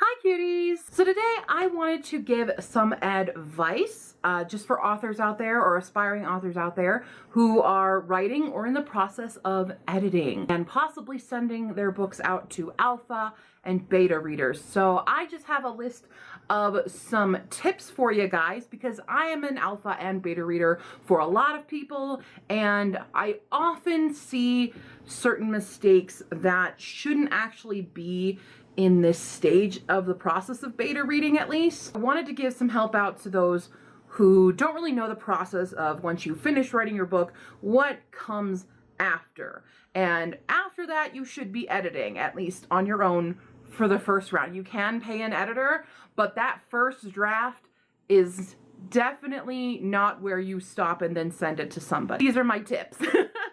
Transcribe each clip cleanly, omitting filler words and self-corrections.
Hi cuties! So today I wanted to give some advice just for authors out there or aspiring authors out there who are writing or in the process of editing and possibly sending their books out to alpha and beta readers. So I just have a list of some tips for you guys because I am an alpha and beta reader for a lot of people, and I often see certain mistakes that shouldn't actually be in this stage of the process of beta reading. At least I wanted to give some help out to those who don't really know the process of once you finish writing your book, what comes after. And after that, you should be editing, at least on your own for the first round. You can pay an editor, but that first draft is definitely not where you stop and then send it to somebody. These are my tips.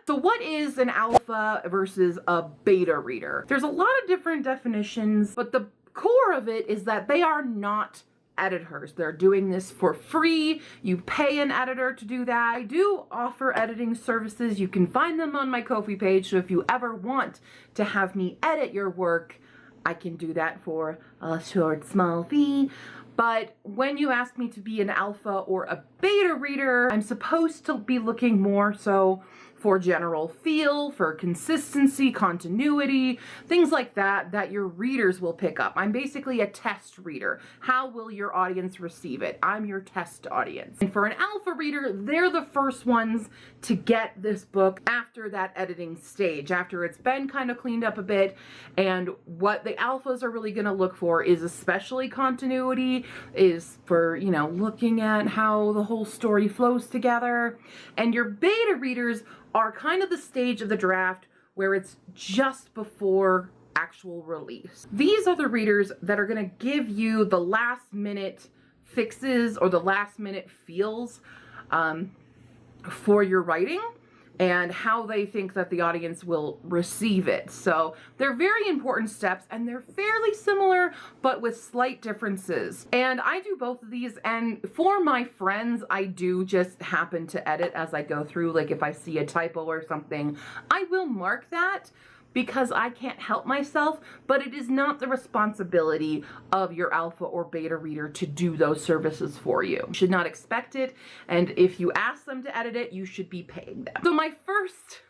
So what is an alpha versus a beta reader? There's a lot of different definitions, but the core of it is that they are not editors. They're doing this for free. You pay an editor to do that. I do offer editing services. You can find them on my Ko-fi page. So if you ever want to have me edit your work, I can do that for a short, small fee. But when you ask me to be an alpha or a beta reader, I'm supposed to be looking more so for general feel, for consistency, continuity, things like that, that your readers will pick up. I'm basically a test reader. How will your audience receive it? I'm your test audience. And for an alpha reader, they're the first ones to get this book after that editing stage, after it's been kind of cleaned up a bit. And what the alphas are really gonna look for is especially continuity, is for, you know, looking at how the whole story flows together. And your beta readers are kind of the stage of the draft where it's just before actual release. These are the readers that are gonna give you the last minute fixes or the last minute feels for your writing and how they think that the audience will receive it. So they're very important steps, and they're fairly similar, but with slight differences. And I do both of these, and for my friends, I do just happen to edit as I go through. Like if I see a typo or something, I will mark that because I can't help myself, but it is not the responsibility of your alpha or beta reader to do those services for you. You should not expect it, and if you ask them to edit it, you should be paying them. So my first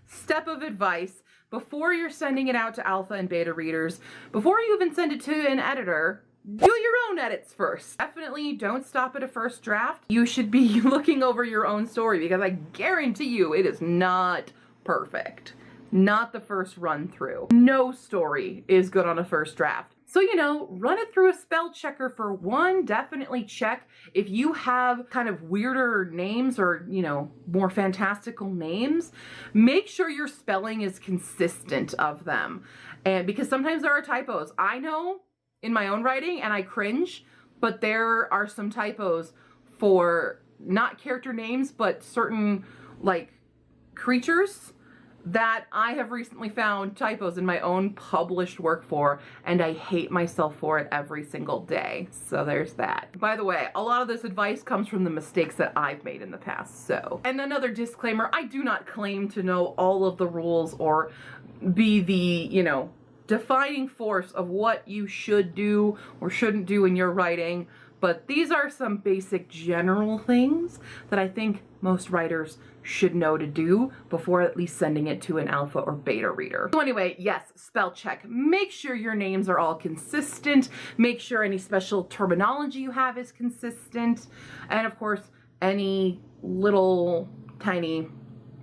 step of advice before you're sending it out to alpha and beta readers, before you even send it to an editor, do your own edits first. Definitely don't stop at a first draft. You should be looking over your own story because I guarantee you it is not perfect. Not the first run through. No story is good on a first draft. So, you know, run it through a spell checker for one. Definitely check if you have kind of weirder names or, you know, more fantastical names. Make sure your spelling is consistent of them. And because sometimes there are typos. I know in my own writing and I cringe, but there are some typos for not character names, but certain like creatures that I have recently found typos in my own published work for, and I hate myself for it every single day. So there's that. By the way, a lot of this advice comes from the mistakes that I've made in the past, so. And another disclaimer, I do not claim to know all of the rules or be the, you know, defining force of what you should do or shouldn't do in your writing, but these are some basic general things that I think most writers should know to do before at least sending it to an alpha or beta reader. So anyway, yes, spell check. Make sure your names are all consistent. Make sure any special terminology you have is consistent. And of course, any little tiny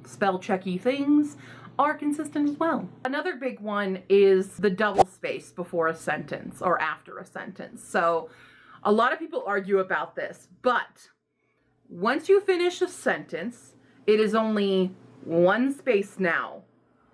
spell checky things are consistent as well. Another big one is the double space before a sentence or after a sentence. So a lot of people argue about this, but once you finish a sentence, it is only one space now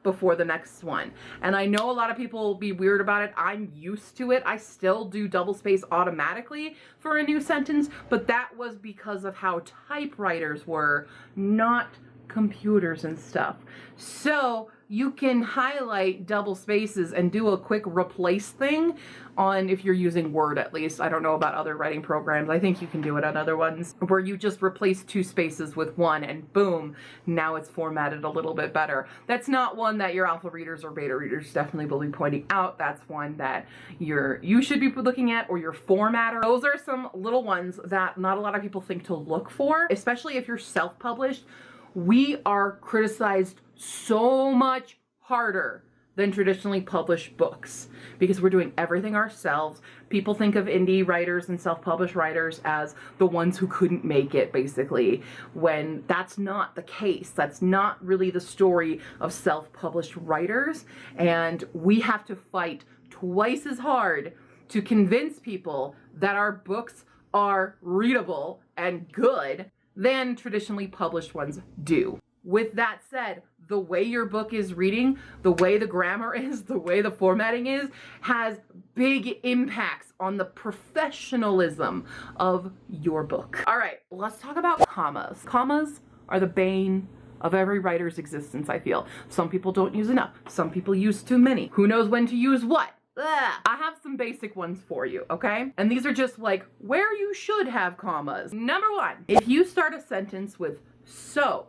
before the next one. And I know a lot of people will be weird about it. I'm used to it. I still do double space automatically for a new sentence, but that was because of how typewriters were, not computers and stuff. So you can highlight double spaces and do a quick replace thing on, if you're using Word at least. I don't know about other writing programs. I think you can do it on other ones, where you just replace 2 spaces with 1 and boom, now it's formatted a little bit better. That's not one that your alpha readers or beta readers definitely will be pointing out. That's one that you should be looking at, or your formatter. Those are some little ones that not a lot of people think to look for, especially if you're self-published. We are criticized so much harder than traditionally published books because we're doing everything ourselves. People think of indie writers and self-published writers as the ones who couldn't make it, basically, when that's not the case. That's not really the story of self-published writers, and we have to fight twice as hard to convince people that our books are readable and good than traditionally published ones do. With that said, the way your book is reading, the way the grammar is, the way the formatting is, has big impacts on the professionalism of your book. All right, let's talk about commas. Commas are the bane of every writer's existence, I feel. Some people don't use enough. Some people use too many. Who knows when to use what? I have some basic ones for you, okay? And these are just like where you should have commas. Number 1, if you start a sentence with so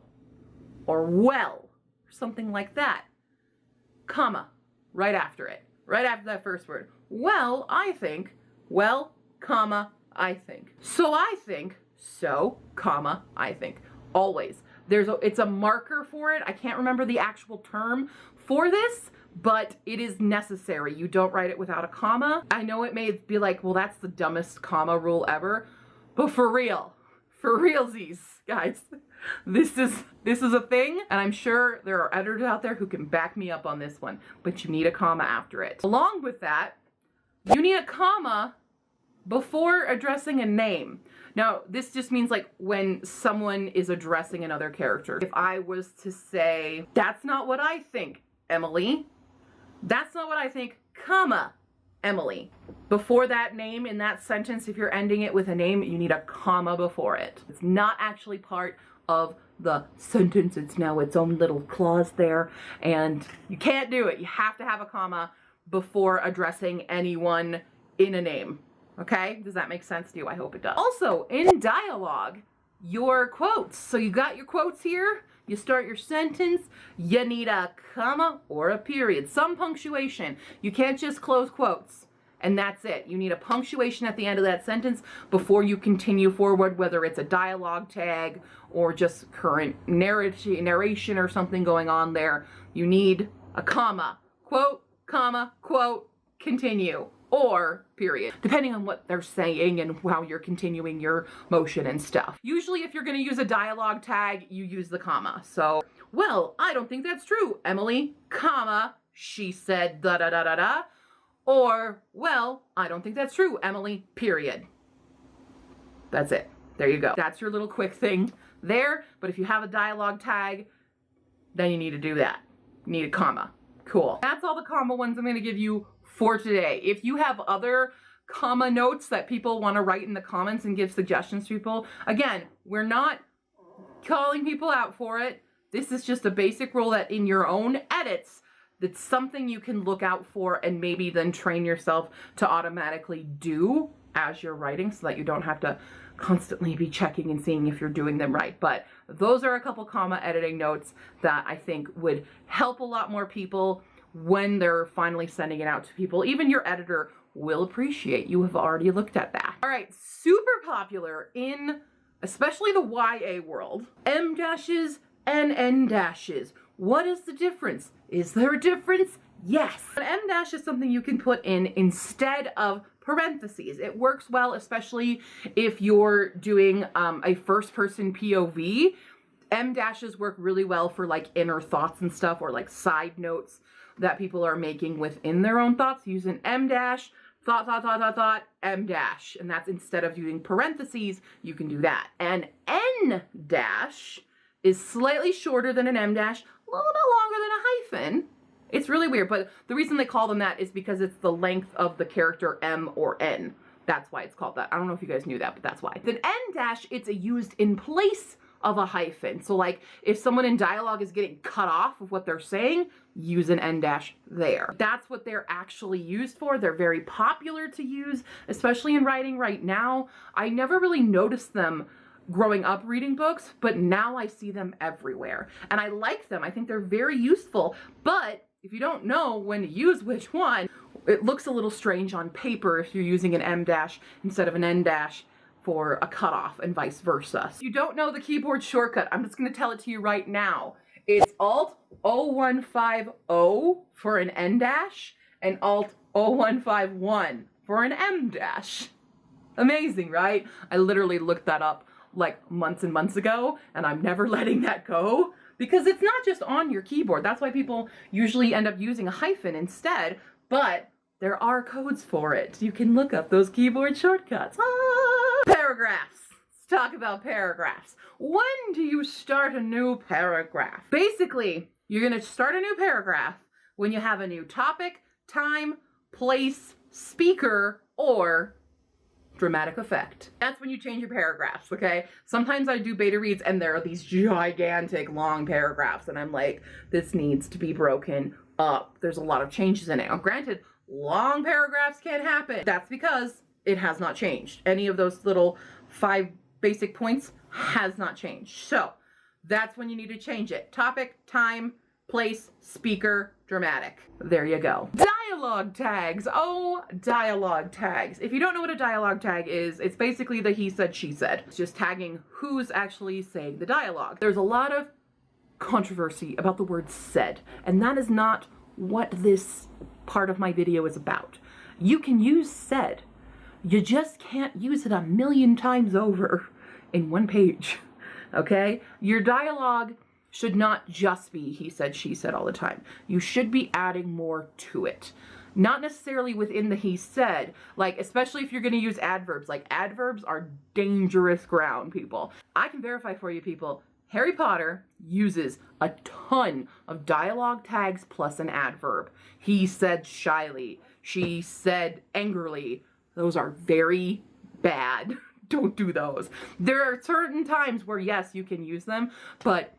or well, or something like that, comma, right after it, right after that first word. Well, I think, well, comma, I think. So I think, so, comma, I think. Always. It's a marker for it. I can't remember the actual term for this, but it is necessary. You don't write it without a comma. I know it may be like, well, that's the dumbest comma rule ever, but for realsies, guys, this is a thing, and I'm sure there are editors out there who can back me up on this one, but you need a comma after it. Along with that, you need a comma before addressing a name. Now, this just means like when someone is addressing another character. If I was to say, that's not what I think, Emily. That's not what I think, comma, Emily. Before that name in that sentence, if you're ending it with a name, you need a comma before it. It's not actually part of the sentence. It's now its own little clause there, and you can't do it. You have to have a comma before addressing anyone in a name. Okay? Does that make sense to you? I hope it does. Also, in dialogue, your quotes. So you got your quotes here. You start your sentence, you need a comma or a period, some punctuation. You can't just close quotes and that's it. You need a punctuation at the end of that sentence before you continue forward, whether it's a dialogue tag or just current narration or something going on there. You need a comma, quote, comma, quote, continue, or period, depending on what they're saying and how you're continuing your motion and stuff. Usually if you're going to use a dialogue tag, you use the comma. So, well, I don't think that's true, Emily, comma, she said da da da da da. Or, well, I don't think that's true, Emily, period. That's it. There you go. That's your little quick thing there. But if you have a dialogue tag, then you need to do that. You need a comma. Cool. That's all the comma ones I'm going to give you for today. If you have other comma notes that people want to write in the comments and give suggestions to people, again, we're not calling people out for it. This is just a basic rule that in your own edits, that's something you can look out for and maybe then train yourself to automatically do as you're writing so that you don't have to constantly be checking and seeing if you're doing them right. But those are a couple comma editing notes that I think would help a lot more people when they're finally sending it out to people. Even your editor will appreciate you have already looked at that. All right, super popular in especially the YA world, M dashes and N dashes. What is the difference? Is there a difference? Yes. An M dash is something you can put in instead of parentheses. It works well, especially if you're doing a first person POV. M dashes work really well for like inner thoughts and stuff, or like side notes that people are making within their own thoughts. Use an M dash, thought, M dash. And that's instead of using parentheses, you can do that. An N dash is slightly shorter than an M dash, a little bit longer than a hyphen. It's really weird, but the reason they call them that is because it's the length of the character M or N. That's why it's called that. I don't know if you guys knew that, but that's why. Then N dash, it's used in place of a hyphen. So like if someone in dialogue is getting cut off of what they're saying, use an en dash there. That's what they're actually used for. They're very popular to use, especially in writing right now. I never really noticed them growing up reading books, but now I see them everywhere. And I like them. I think they're very useful. But if you don't know when to use which one, it looks a little strange on paper if you're using an em dash instead of an en dash for a cutoff and vice versa. If you don't know the keyboard shortcut, I'm just going to tell it to you right now. It's Alt 0150 for an en dash and Alt 0151 for an em dash. Amazing, right? I literally looked that up like months and months ago, and I'm never letting that go because it's not just on your keyboard. That's why people usually end up using a hyphen instead, but there are codes for it. You can look up those keyboard shortcuts. Paragraphs. Let's talk about paragraphs. When do you start a new paragraph? Basically, you're going to start a new paragraph when you have a new topic, time, place, speaker, or dramatic effect. That's when you change your paragraphs, okay? Sometimes I do beta reads and there are these gigantic long paragraphs and I'm like, this needs to be broken up. There's a lot of changes in it. Now, granted, long paragraphs can happen. That's because it has not changed. Any of those little 5 basic points has not changed. So that's when you need to change it. Topic, time, place, speaker, dramatic. There you go. Dialogue tags. Oh, dialogue tags. If you don't know what a dialogue tag is, it's basically the he said, she said. It's just tagging who's actually saying the dialogue. There's a lot of controversy about the word said, and that is not what this part of my video is about. You can use said. You just can't use it 1,000,000 times over in one page, okay? Your dialogue should not just be he said, she said all the time. You should be adding more to it. Not necessarily within the he said, like especially if you're going to use adverbs. Like adverbs are dangerous ground, people. I can verify for you, people, Harry Potter uses a ton of dialogue tags plus an adverb. He said shyly. She said angrily. Those are very bad. Don't do those. There are certain times where yes, you can use them, but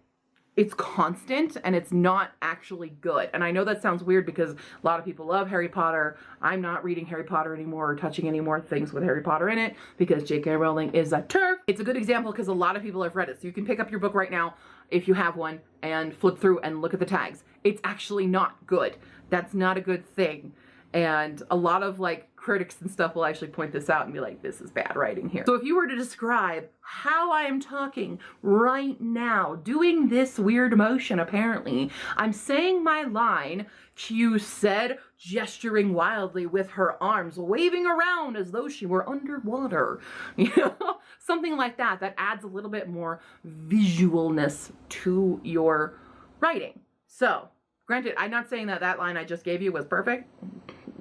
it's constant and it's not actually good. And I know that sounds weird because a lot of people love Harry Potter. I'm not reading Harry Potter anymore or touching any more things with Harry Potter in it because J.K. Rowling is a TERF. It's a good example because a lot of people have read it. So you can pick up your book right now if you have one and flip through and look at the tags. It's actually not good. That's not a good thing. And a lot of like critics and stuff will actually point this out and be like, this is bad writing here. So if you were to describe how I am talking right now, doing this weird motion, apparently, I'm saying my line, Q said, gesturing wildly with her arms, waving around as though she were underwater. You know, something like that, that adds a little bit more visualness to your writing. So, granted, I'm not saying that that line I just gave you was perfect.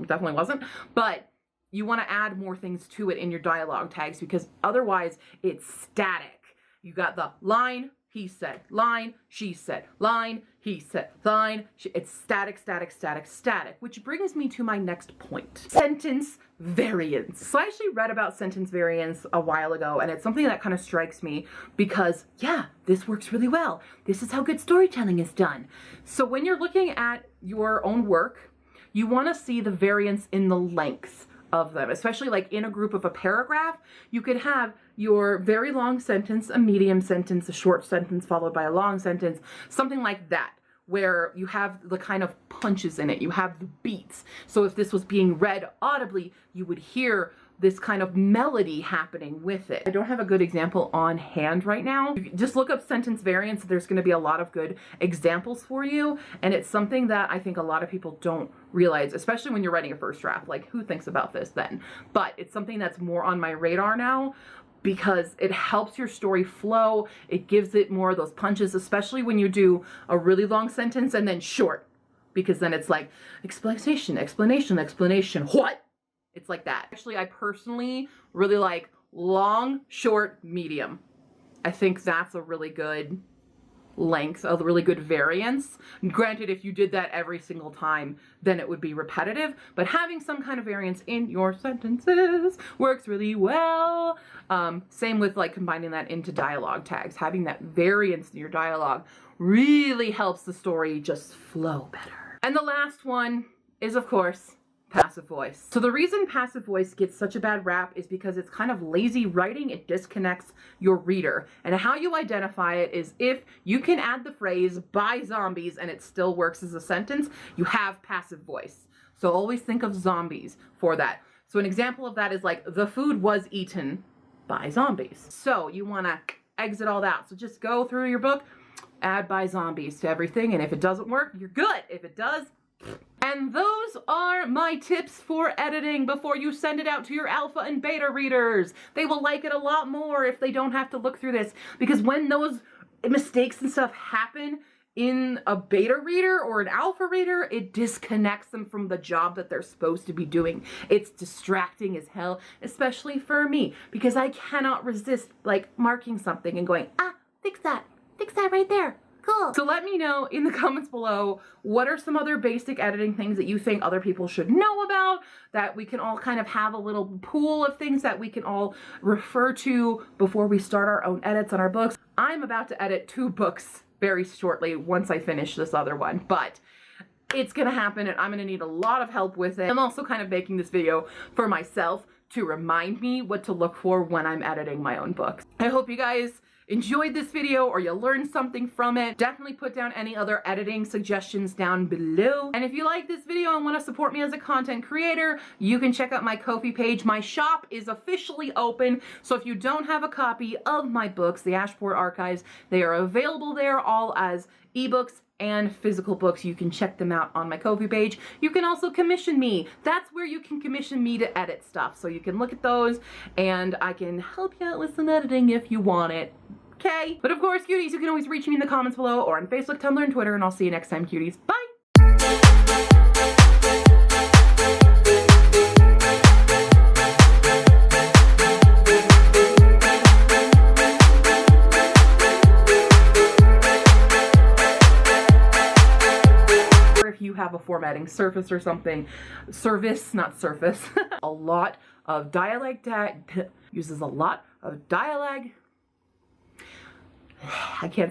Definitely wasn't. But you want to add more things to it in your dialogue tags because otherwise it's static. You got the line, he said, line, she said, line, he said, line. It's static, static, static, static. Which brings me to my next point. Sentence variance. So I actually read about sentence variance a while ago, and it's something that kind of strikes me because, yeah, this works really well. This is how good storytelling is done. So when you're looking at your own work, you want to see the variance in the length of them, especially like in a group of a paragraph. You could have your very long sentence, a medium sentence, a short sentence followed by a long sentence, something like that, where you have the kind of punches in it, you have the beats. So if this was being read audibly, you would hear this kind of melody happening with it. I don't have a good example on hand right now. Just look up sentence variance. There's going to be a lot of good examples for you. And it's something that I think a lot of people don't realize, especially when you're writing a first draft. Like, who thinks about this then? But it's something that's more on my radar now because it helps your story flow. It gives it more of those punches, especially when you do a really long sentence and then short, because then it's like explanation, explanation, explanation. What? It's like that. Actually, I personally really like long, short, medium. I think that's a really good length, a really good variance. Granted, if you did that every single time, then it would be repetitive, but having some kind of variance in your sentences works really well. Same with like combining that into dialogue tags. Having that variance in your dialogue really helps the story just flow better. And the last one is, of course, passive voice. So the reason passive voice gets such a bad rap is because it's kind of lazy writing. It disconnects your reader. And how you identify it is if you can add the phrase "by zombies" and it still works as a sentence, you have passive voice. So always think of zombies for that. So an example of that is like, the food was eaten by zombies. So you want to exit all that. So just go through your book, add "by zombies" to everything. And if it doesn't work, you're good. If it does, and those are my tips for editing before you send it out to your alpha and beta readers. They will like it a lot more if they don't have to look through this, because when those mistakes and stuff happen in a beta reader or an alpha reader, it disconnects them from the job that they're supposed to be doing. It's distracting as hell, especially for me, because I cannot resist like marking something and going, fix that right there. Cool. So let me know in the comments below, what are some other basic editing things that you think other people should know about, that we can all kind of have a little pool of things that we can all refer to before we start our own edits on our books. I'm about to edit 2 books very shortly once I finish this other one, but it's gonna happen and I'm gonna need a lot of help with it. I'm also kind of making this video for myself to remind me what to look for when I'm editing my own books. I hope you guys enjoyed this video or you learned something from it. Definitely put down any other editing suggestions down below. And if you like this video and want to support me as a content creator, you can check out my Ko-fi page. My shop is officially open, so if you don't have a copy of my books, the Ashport Archives, they are available there all as ebooks and physical books. You can check them out on my Ko-fi page. You can also commission me. That's where you can commission me to edit stuff. So you can look at those and I can help you out with some editing if you want it. Okay? But of course, cuties, you can always reach me in the comments below or on Facebook, Tumblr, and Twitter, and I'll see you next time, cuties. Bye! If you have a formatting service or something, not surface, a lot of dialect uses a lot of dialogue. I can't